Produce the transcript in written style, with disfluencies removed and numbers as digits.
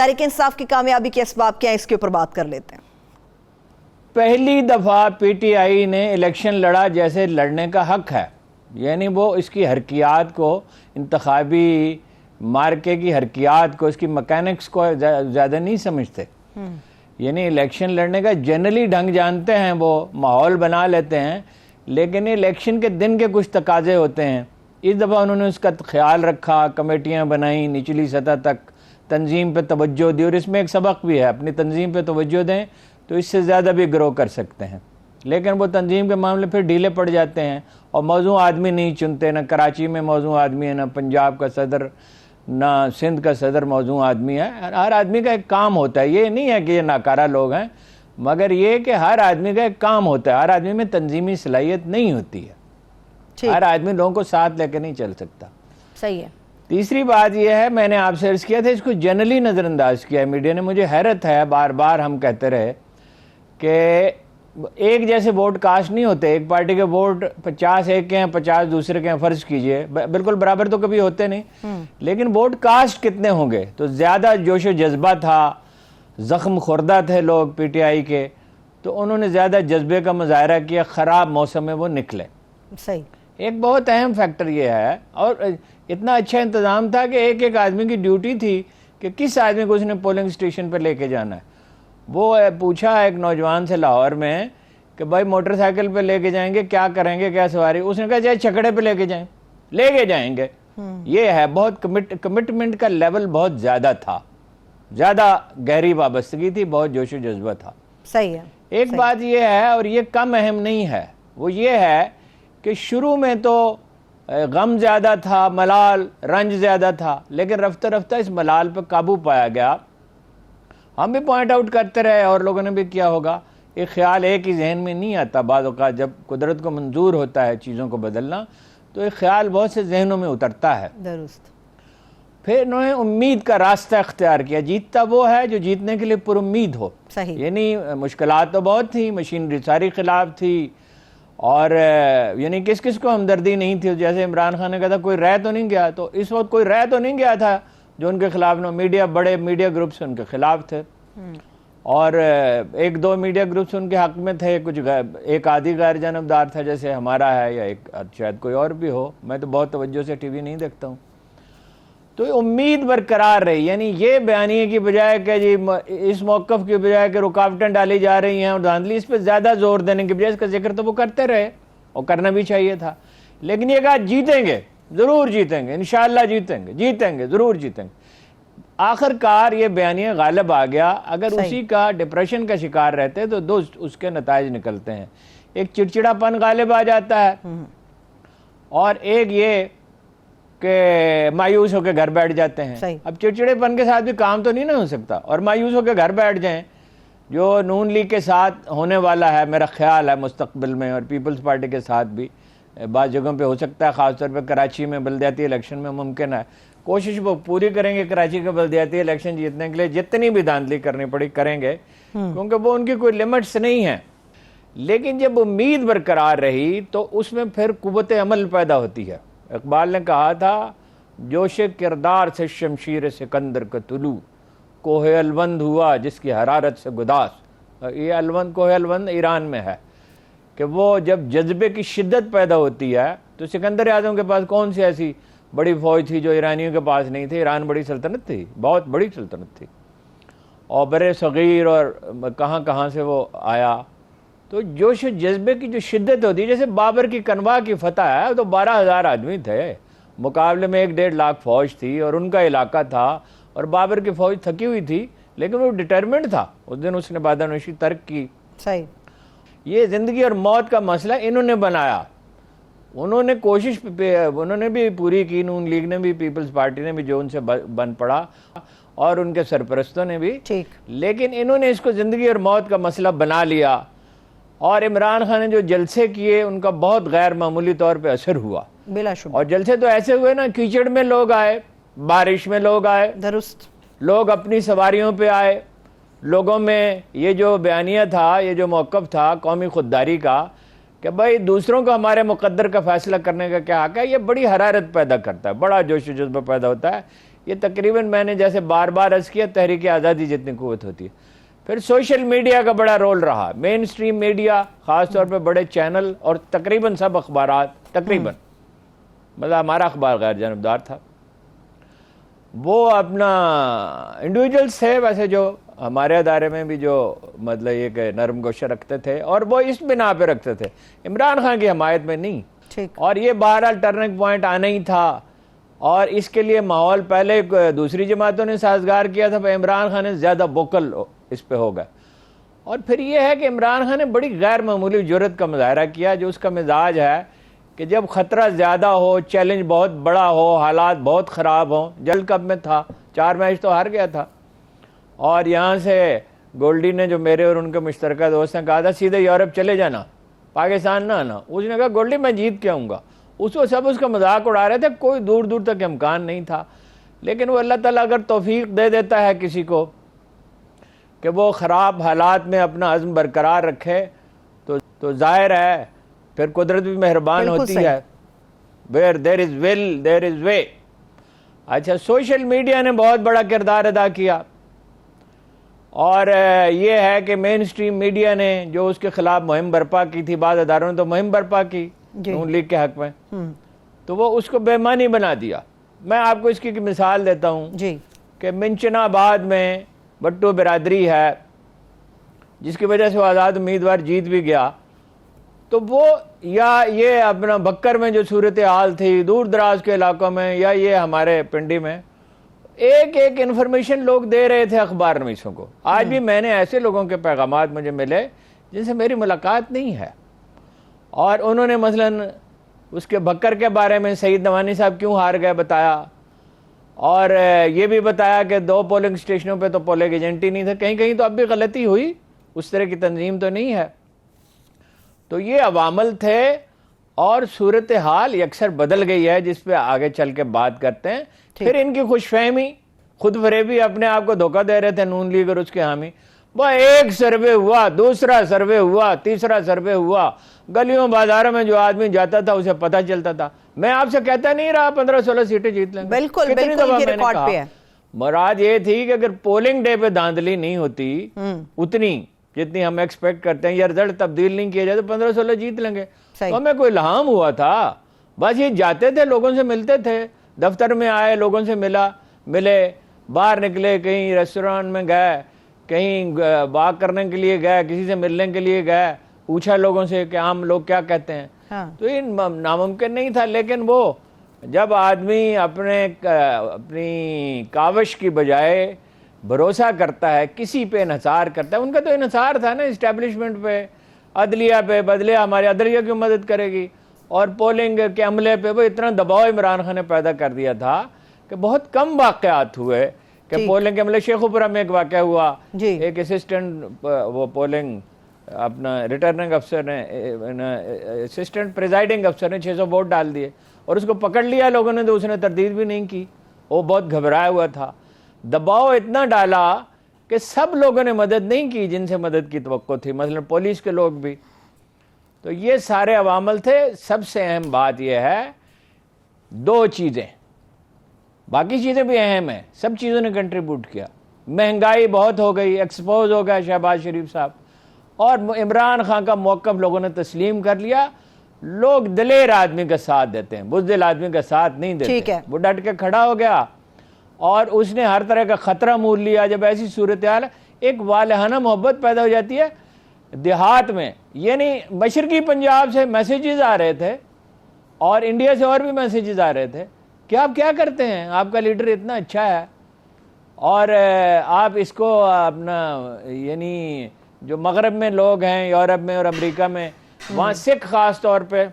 تحریک انصاف کی کامیابی کے اسباب کیا ہیں، اس کے اوپر بات کر لیتے ہیں۔ پہلی دفعہ پی ٹی آئی نے الیکشن لڑا جیسے لڑنے کا حق ہے، یعنی وہ اس کی حرکیات کو، انتخابی مارکے کی حرکیات کو، اس کی مکینکس کو زیادہ نہیں سمجھتے، یعنی الیکشن لڑنے کا جنرلی ڈھنگ جانتے ہیں، وہ ماحول بنا لیتے ہیں، لیکن الیکشن کے دن کے کچھ تقاضے ہوتے ہیں۔ اس دفعہ انہوں نے اس کا خیال رکھا، کمیٹیاں بنائیں، نچلی سطح تک تنظیم پہ توجہ دی، اور اس میں ایک سبق بھی ہے، اپنی تنظیم پہ توجہ دیں تو اس سے زیادہ بھی گرو کر سکتے ہیں، لیکن وہ تنظیم کے معاملے پھر ڈھیلے پڑ جاتے ہیں اور موضوع آدمی نہیں چنتے، نہ کراچی میں موضوع آدمی ہے، نہ پنجاب کا صدر، نہ سندھ کا صدر موضوع آدمی ہے۔ ہر آدمی کا ایک کام ہوتا ہے، یہ نہیں ہے کہ یہ ناکارہ لوگ ہیں، مگر یہ کہ ہر آدمی کا ایک کام ہوتا ہے، ہر آدمی میں تنظیمی صلاحیت نہیں ہوتی ہے، ہر آدمی لوگوں کو ساتھ لے کے نہیں چل سکتا۔ صحیح ہے۔ تیسری بات یہ ہے، میں نے آپ سے عرض کیا تھا، اس کو جنرلی نظر انداز کیا ہے میڈیا نے، مجھے حیرت ہے، بار بار ہم کہتے رہے کہ ایک جیسے ووٹ کاسٹ نہیں ہوتے، ایک پارٹی کے ووٹ 50 ایک کے ہیں، 50 دوسرے کے ہیں، فرض کیجئے، بالکل برابر تو کبھی ہوتے نہیں، لیکن ووٹ کاسٹ کتنے ہوں گے؟ تو زیادہ جوش و جذبہ تھا، زخم خوردہ تھے لوگ پی ٹی آئی کے، تو انہوں نے زیادہ جذبے کا مظاہرہ کیا، خراب موسم میں وہ نکلے۔ صحیح۔ ایک بہت اہم فیکٹر یہ ہے، اور اتنا اچھا انتظام تھا کہ ایک ایک آدمی کی ڈیوٹی تھی کہ کس آدمی کو اس نے پولنگ اسٹیشن پہ لے کے جانا ہے۔ وہ پوچھا ایک نوجوان سے لاہور میں کہ بھائی موٹر سائیکل پہ لے کے جائیں گے، کیا کریں گے، کیا سواری؟ اس نے کہا چاہے چھکڑے پہ لے کے جائیں گے۔ یہ ہے، بہت کمٹمنٹ کا لیول بہت زیادہ تھا، زیادہ گہری وابستگی تھی، بہت جوش و جذبہ تھا۔ صحیح ہے۔ ایک بات یہ ہے، اور یہ کم اہم نہیں ہے، وہ یہ ہے کہ شروع میں تو غم زیادہ تھا، ملال، رنج زیادہ تھا، لیکن رفتہ رفتہ اس ملال پہ قابو پایا گیا۔ ہم بھی پوائنٹ آؤٹ کرتے رہے اور لوگوں نے بھی کیا ہوگا، ایک خیال ایک ہی ذہن میں نہیں آتا، بعض اوقات جب قدرت کو منظور ہوتا ہے چیزوں کو بدلنا تو ایک خیال بہت سے ذہنوں میں اترتا ہے۔ درست۔ پھر انہوں نے امید کا راستہ اختیار کیا، جیتتا وہ ہے جو جیتنے کے لیے پر امید ہو۔ صحیح۔ یعنی مشکلات تو بہت تھیں، مشینری ساری خلاف تھی، اور یعنی کس کس کو ہمدردی نہیں تھی، جیسے عمران خان نے کہا تھا کوئی رہ تو نہیں گیا، تو اس وقت کوئی رہ تو نہیں گیا تھا جو ان کے خلاف نہ، میڈیا، بڑے میڈیا گروپس ان کے خلاف تھے، اور ایک دو میڈیا گروپس ان کے حق میں تھے، کچھ ایک آدھی غیر جانبدار تھا جیسے ہمارا ہے، یا ایک شاید کوئی اور بھی ہو، میں تو بہت توجہ سے ٹی وی نہیں دیکھتا ہوں۔ تو امید برقرار رہی، یعنی یہ بیانیے کی بجائے کہ جی اس موقف کی بجائے کہ رکاوٹیں ڈالی جا رہی ہیں اور دھاندلی، اس پہ زیادہ زور دینے کی بجائے اس کا ذکر تو وہ کرتے رہے، اور کرنا بھی چاہیے تھا، لیکن یہ کہا جیتیں گے، ضرور جیتیں گے، انشاءاللہ جیتیں گے، ضرور جیتیں گے۔ آخر کار یہ بیانیہ غالب آ گیا۔ اگر اسی کا ڈپریشن کا شکار رہتے تو دو اس کے نتائج نکلتے ہیں، ایک چڑچڑا پن غالب آ جاتا ہے، اور ایک یہ کہ مایوس ہو کے گھر بیٹھ جاتے ہیں۔ اب چڑچڑے پن کے ساتھ بھی کام تو نہیں نہ ہو سکتا، اور مایوس ہو کے گھر بیٹھ جائیں، جو نون لیگ کے ساتھ ہونے والا ہے میرا خیال ہے مستقبل میں، اور پیپلز پارٹی کے ساتھ بھی بعض جگہوں پہ ہو سکتا ہے، خاص طور پہ کراچی میں بلدیاتی الیکشن میں ممکن ہے۔ کوشش وہ پوری کریں گے کراچی کے بلدیاتی الیکشن جیتنے کے لیے، جتنی بھی دھاندلی کرنی پڑی کریں گے، کیونکہ وہ ان کی کوئی لمٹس نہیں ہیں۔ لیکن جب امید برقرار رہی تو اس میں پھر قوت عمل پیدا ہوتی ہے۔ اقبال نے کہا تھا، جوش کردار سے شمشیر سکندر کا طلوع، کوہ الوند ہوا جس کی حرارت سے گداز۔ یہ الوند، کوہ الوند ایران میں ہے، کہ وہ جب جذبے کی شدت پیدا ہوتی ہے تو سکندر اعظم کے پاس کون سی ایسی بڑی فوج تھی جو ایرانیوں کے پاس نہیں تھی؟ ایران بڑی سلطنت تھی، بہت بڑی سلطنت تھی، اور بر صغیر اور کہاں کہاں سے وہ آیا۔ تو جوش و جذبے کی جو شدت ہوتی ہے، جیسے بابر کی کنوا کی فتح ہے تو 12,000 آدمی تھے، مقابلے میں 1.5 لاکھ فوج تھی، اور ان کا علاقہ تھا، اور بابر کی فوج تھکی ہوئی تھی لیکن وہ ڈٹرمنٹ تھا، اس دن اس نے بادانوشی ترک کی۔ صحیح۔ یہ زندگی اور موت کا مسئلہ انہوں نے بنایا، انہوں نے کوشش انہوں نے بھی پوری کی، نون لیگ نے بھی، پیپلز پارٹی نے بھی جو ان سے بن پڑا، اور ان کے سرپرستوں نے بھی، لیکن انہوں نے اس کو زندگی اور موت کا مسئلہ بنا لیا، اور عمران خان نے جو جلسے کیے ان کا بہت غیر معمولی طور پہ اثر ہوا، بلا شبہ۔ اور جلسے تو ایسے ہوئے نا، کیچڑ میں لوگ آئے، بارش میں لوگ آئے، درست، لوگ اپنی سواریوں پہ آئے، لوگوں میں یہ جو بیانیہ تھا، یہ جو موقف تھا قومی خودداری کا کہ بھائی دوسروں کو ہمارے مقدر کا فیصلہ کرنے کا کیا حق ہے، یہ بڑی حرارت پیدا کرتا ہے، بڑا جوش و جذبہ پیدا ہوتا ہے۔ یہ تقریباً میں نے جیسے بار بار عرض کیا تحریک آزادی جتنی قوت ہوتی ہے. پھر سوشل میڈیا کا بڑا رول رہا, مین سٹریم میڈیا خاص طور پہ بڑے چینل اور تقریباً سب اخبارات, تقریباً مطلب ہمارا اخبار غیر جانبدار تھا, وہ اپنا انڈیویجولس تھے ویسے جو ہمارے ادارے میں بھی جو مطلب یہ کہ نرم گوشہ رکھتے تھے, اور وہ اس بنا پہ رکھتے تھے, عمران خان کی حمایت میں نہیں. اور یہ بہرحال ٹرننگ پوائنٹ آنا ہی تھا, اور اس کے لیے ماحول پہلے دوسری جماعتوں نے سازگار کیا تھا, پہ عمران خان نے زیادہ ووکل اس پہ ہو گئے. اور پھر یہ ہے کہ عمران خان نے بڑی غیر معمولی جرأت کا مظاہرہ کیا, جو اس کا مزاج ہے کہ جب خطرہ زیادہ ہو, چیلنج بہت بڑا ہو, حالات بہت خراب ہوں. جلد کپ میں تھا, 4 میچ تو ہار گیا تھا, اور یہاں سے گولڈی نے جو میرے اور ان کے مشترکہ دوست نے کہا تھا سیدھے یورپ چلے جانا, پاکستان نہ آنا. اس نے کہا گولڈی میں جیت کے آؤں گا. اس کو سب اس کا مذاق اڑا رہے تھے, کوئی دور دور تک امکان نہیں تھا. لیکن وہ اللہ تعالیٰ اگر توفیق دے دیتا ہے کسی کو کہ وہ خراب حالات میں اپنا عزم برقرار رکھے تو ظاہر ہے پھر قدرت بھی مہربان ہوتی ہے. where there is will there is way. اچھا, سوشل میڈیا نے بہت بڑا کردار ادا کیا, اور یہ ہے کہ مین سٹریم میڈیا نے جو اس کے خلاف مہم برپا کی تھی, بعض اداروں نے تو مہم برپا کی نون لیگ کے حق میں, تو وہ اس کو بے معنی بنا دیا. میں آپ کو اس کی مثال دیتا ہوں کہ منچنا آباد میں بٹو برادری ہے جس کی وجہ سے وہ آزاد امیدوار جیت بھی گیا, تو وہ یا یہ اپنا بکر میں جو صورتحال تھی, دور دراز کے علاقوں میں, یا یہ ہمارے پنڈی میں, ایک ایک انفارمیشن لوگ دے رہے تھے اخبار نویسوں کو. آج بھی میں نے ایسے لوگوں کے پیغامات مجھے ملے جن سے میری ملاقات نہیں ہے, اور انہوں نے مثلاً اس کے بکر کے بارے میں سعید نوانی صاحب کیوں ہار گئے بتایا, اور یہ بھی بتایا کہ 2 پولنگ اسٹیشنوں پہ تو پولنگ ایجنٹ ہی نہیں تھے, کہیں کہیں تو اب بھی غلطی ہوئی, اس طرح کی تنظیم تو نہیں ہے. تو یہ عوامل تھے, اور صورتحال اکثر بدل گئی ہے جس پہ آگے چل کے بات کرتے ہیں. پھر ان کی خوش فہمی, خود فریبی, اپنے آپ کو دھوکہ دے رہے تھے نون لیگ اور اس کے حامی. وہ ایک سروے ہوا, دوسرا سروے ہوا, تیسرا سروے ہوا, گلیوں بازاروں میں جو آدمی جاتا تھا اسے پتہ چلتا تھا. میں آپ سے کہتا نہیں رہا 15-16 سیٹیں جیت لیں گے, بالکل بالکل یہ ریکارڈ پہ ہے. مراد یہ تھی کہ اگر پولنگ ڈے پہ دھاندلی نہیں ہوتی اتنی جتنی ہم ایکسپیکٹ کرتے ہیں, یا رزلٹ تبدیل نہیں کیا جائے تو 15-16 جیت لیں گے. تو ہمیں کوئی الہام ہوا تھا, بس یہ جاتے تھے, لوگوں سے ملتے تھے, دفتر میں آئے, لوگوں سے ملے, باہر نکلے, کہیں ریسٹورانٹ میں گئے, کہیں بات کرنے کے لیے گئے, کسی سے ملنے کے لیے گئے, پوچھا لوگوں سے کہ عام لوگ کیا کہتے ہیں. تو یہ ناممکن نہیں تھا. لیکن وہ جب آدمی اپنی کاوش کی بجائے بھروسہ کرتا ہے, کسی پہ انحصار کرتا ہے, ان کا تو انحصار تھا نا اسٹیبلشمنٹ پہ, عدلیہ پہ, بدلے ہمارے عدلیہ کی مدد کرے گی, اور پولنگ کے عملے پہ وہ اتنا دباؤ عمران خان نے پیدا کر دیا تھا کہ بہت کم واقعات ہوئے کہ پولنگ کے عملے. شیخوپورہ میں ایک واقعہ ہوا, ایک اسسٹنٹ وہ پولنگ اپنا ریٹرننگ افسر نے, اسسٹنٹ پریزائڈنگ افسر نے 600 ووٹ ڈال دیے, اور اس کو پکڑ لیا لوگوں نے, تو اس نے تردید بھی نہیں کی, وہ بہت گھبرایا ہوا تھا. دباؤ اتنا ڈالا کہ سب لوگوں نے مدد نہیں کی جن سے مدد کی توقع تھی, مثلا پولیس کے لوگ بھی. تو یہ سارے عوامل تھے. سب سے اہم بات یہ ہے 2 چیزیں, باقی چیزیں بھی اہم ہیں, سب چیزوں نے کنٹریبیوٹ کیا. مہنگائی بہت ہو گئی, ایکسپوز ہو گیا شہباز شریف صاحب, اور عمران خان کا موقف لوگوں نے تسلیم کر لیا. لوگ دلیر آدمی کا ساتھ دیتے ہیں, بزدل آدمی کا ساتھ نہیں دیتے. وہ ڈٹ کے کھڑا ہو گیا, اور اس نے ہر طرح کا خطرہ مول لیا. جب ایسی صورتحال, ایک والہانہ محبت پیدا ہو جاتی ہے دیہات میں. یعنی مشرقی پنجاب سے میسیجز آ رہے تھے, اور انڈیا سے اور بھی میسیجز آ رہے تھے کہ آپ کیا کرتے ہیں, آپ کا لیڈر اتنا اچھا ہے, اور آپ اس کو اپنا, یعنی جو مغرب میں لوگ ہیں, یورپ میں اور امریکہ میں, وہاں سکھ خاص طور پہ